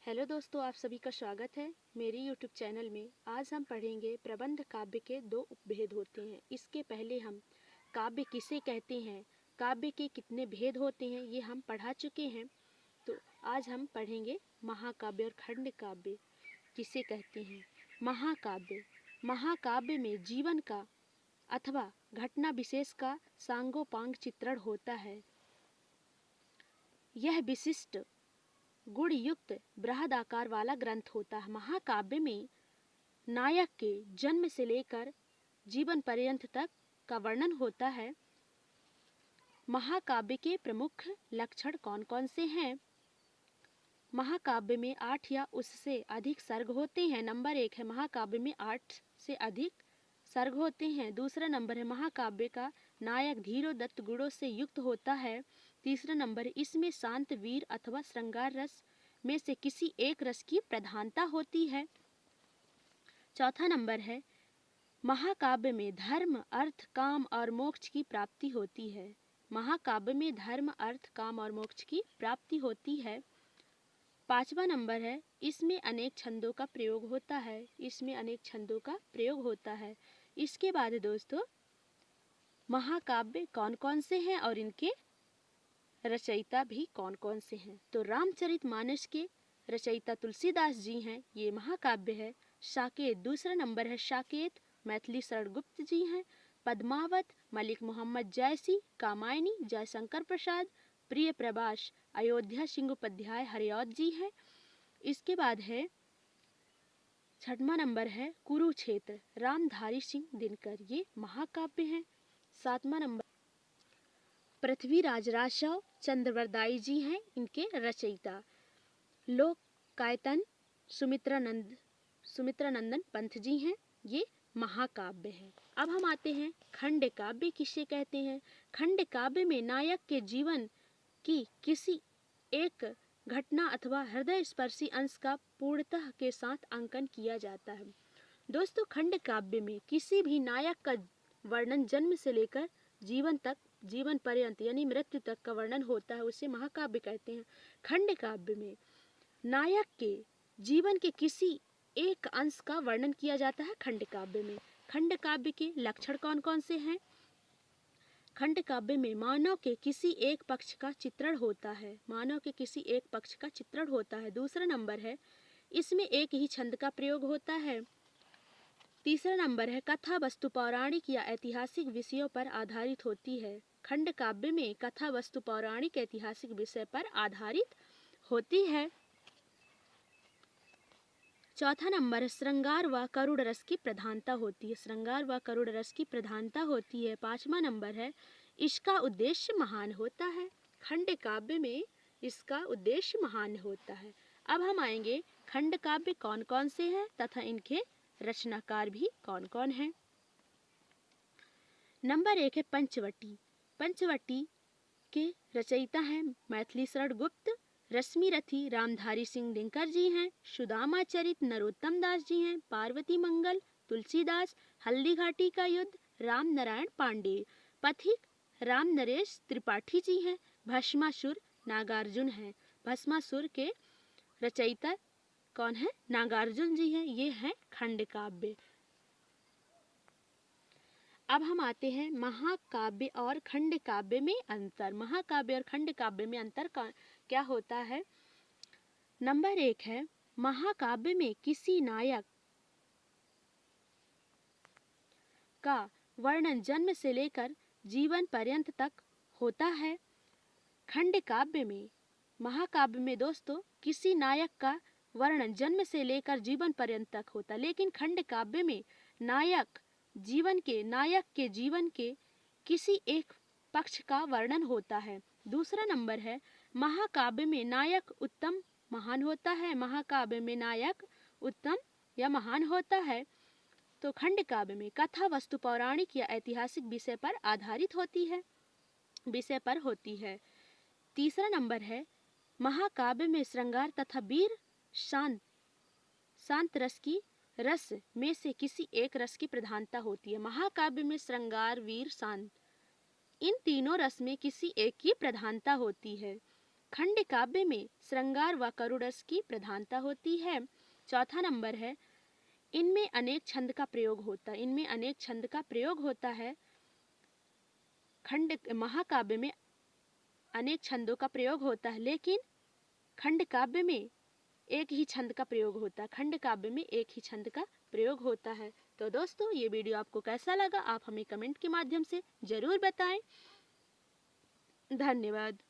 Hello दोस्तों, आप सभी का स्वागत है मेरे यूट्यूब चैनल में। आज हम पढ़ेंगे प्रबंध काव्य के दो उपभेद होते हैं। इसके पहले हम काव्य किसे कहते हैं, काव्य के कितने भेद होते हैं, ये हम पढ़ा चुके हैं। तो आज हम पढ़ेंगे महाकाव्य और खंड काव्य किसे कहते हैं। महाकाव्य, महाकाव्य में जीवन का अथवा घटना विशेष का सांगोपांग चित्रण होता है। यह विशिष्ट गुण युक्त बृहद आकार वाला ग्रंथ होता है। महाकाव्य में नायक के जन्म से लेकर जीवन पर्यंत तक का वर्णन होता है। महाकाव्य के प्रमुख लक्षण कौन कौन से हैं? महाकाव्य में 8 या उससे अधिक सर्ग होते हैं। नंबर 1 है महाकाव्य में 8 से अधिक सर्ग होते हैं। दूसरा नंबर है महाकाव्य का नायक धीरोदत्त गुणों से युक्त होता है। तीसरा नंबर, इसमें शांत, वीर अथवा श्रृंगार रस में से किसी एक रस की प्रधानता होती है। चौथा नंबर है महाकाव्य में धर्म, अर्थ, काम और मोक्ष की प्राप्ति होती है। महाकाव्य में धर्म, अर्थ, काम और मोक्ष की प्राप्ति होती है। पांचवा नंबर है इसमें अनेक छंदों का प्रयोग होता है। इसमें अनेक छंदों का प्रयोग होता है। इसके बाद दोस्तों, महाकाव्य कौन कौन से हैं और इनके रचयिता भी कौन कौन से हैं। तो रामचरितमानस के रचयिता तुलसीदास जी हैं, ये महाकाव्य है। साकेत, दूसरा नंबर है साकेत, मैथिली शरण गुप्त जी हैं। पद्मावत, मलिक मोहम्मद जैसी। कामायनी, जयशंकर प्रसाद। प्रिय प्रभाष, अयोध्या सिंहोपाध्याय हरिऔध जी हैं। इसके बाद है छठवां नंबर है कुरुक्षेत्र, रामधारी सिंह दिनकर, ये महाकाव्य हैं। सातवां नंबर पृथ्वीराज राजव चंद्रवरदाई जी हैं, इनके रचयिता। लोकगायन सुमित्रानंदन पंत जी हैं, ये महाकाव्य है। अब हम आते हैं खंड काव्य किसे कहते हैं। खंड काव्य में नायक के जीवन की किसी एक घटना अथवा हृदय स्पर्शी अंश का पूर्णतः के साथ अंकन किया जाता है। दोस्तों, खंड काव्य में किसी भी नायक का वर्णन जन्म से लेकर जीवन पर्यंत यानी मृत्यु तक का वर्णन होता है, उसे महाकाव्य कहते हैं। खंड काव्य में नायक के जीवन के किसी एक अंश का वर्णन किया जाता है। खंड काव्य में खंड काव्य के लक्षण कौन कौन से हैं? खंड काव्य में मानव के किसी एक पक्ष का चित्रण होता है। मानव के किसी एक पक्ष का चित्रण होता है। दूसरा नंबर है इसमें एक ही छंद का प्रयोग होता है। तीसरा नंबर है कथा वस्तु पौराणिक या ऐतिहासिक विषयों पर आधारित होती है। खंड काव्य में कथा वस्तु पौराणिक ऐतिहासिक विषय पर आधारित होती है। चौथा नंबर है श्रृंगार व करुण रस की प्रधानता होती है। श्रृंगार व करुण रस की प्रधानता होती है। पांचवा नंबर है इसका उद्देश्य महान होता है। खंड काव्य में इसका उद्देश्य महान होता है। अब हम आएंगे खंड काव्य कौन कौन से हैं तथा इनके रचनाकार भी कौन कौन हैं। नंबर 1 है पंचवटी। पंचवटी के रचयिता हैं मैथिली शरण गुप्त। रश्मि रथी रामधारी सिंह दिनकर जी हैं। सुदामा चरित नरोत्तम दास जी हैं। पार्वती मंगल तुलसीदास। हल्दी घाटी का युद्ध राम नारायण पांडे। पथिक राम नरेश त्रिपाठी जी हैं। भस्मासुर नागार्जुन हैं। भस्मासुर के रचयिता कौन है? नागार्जुन जी हैं। ये हैं खंड काव्य। अब हम आते हैं महाकाव्य और खंड काव्य में अंतर। महाकाव्य और खंड काव्य में अंतर क्या होता है? नंबर 1 है महाकाव्य में किसी नायक का वर्णन जन्म से लेकर जीवन पर्यंत तक होता है। खंड काव्य में, महाकाव्य में दोस्तों किसी नायक का वर्णन जन्म से लेकर जीवन पर्यंत तक होता है, लेकिन खंड काव्य में नायक के जीवन के किसी एक पक्ष का वर्णन होता है। दूसरा नंबर है महाकाव्य में नायक उत्तम महान होता है। महाकाव्य में नायक उत्तम या महान होता है। तो खंड काव्य में कथा वस्तु पौराणिक या ऐतिहासिक विषय पर आधारित होती है। तीसरा नंबर है महाकाव्य में श्रृंगार तथा वीर शांत रस में से किसी एक रस की प्रधानता होती है। महाकाव्य में श्रृंगार, वीर, शांत, इन तीनों रस में किसी एक की प्रधानता होती है। खंड काव्य में श्रृंगार व करुरस की प्रधानता होती है। चौथा नंबर है, इनमें अनेक छंद का प्रयोग होता है। इनमें अनेक छंद का प्रयोग होता है। खंड महाकाव्य में अनेक छंदों का प्रयोग होता है, लेकिन खंड काव्य में एक ही छंद का प्रयोग होता है। खंड काव्य में एक ही छंद का प्रयोग होता है। तो दोस्तों, ये वीडियो आपको कैसा लगा आप हमें कमेंट के माध्यम से जरूर बताएं। धन्यवाद।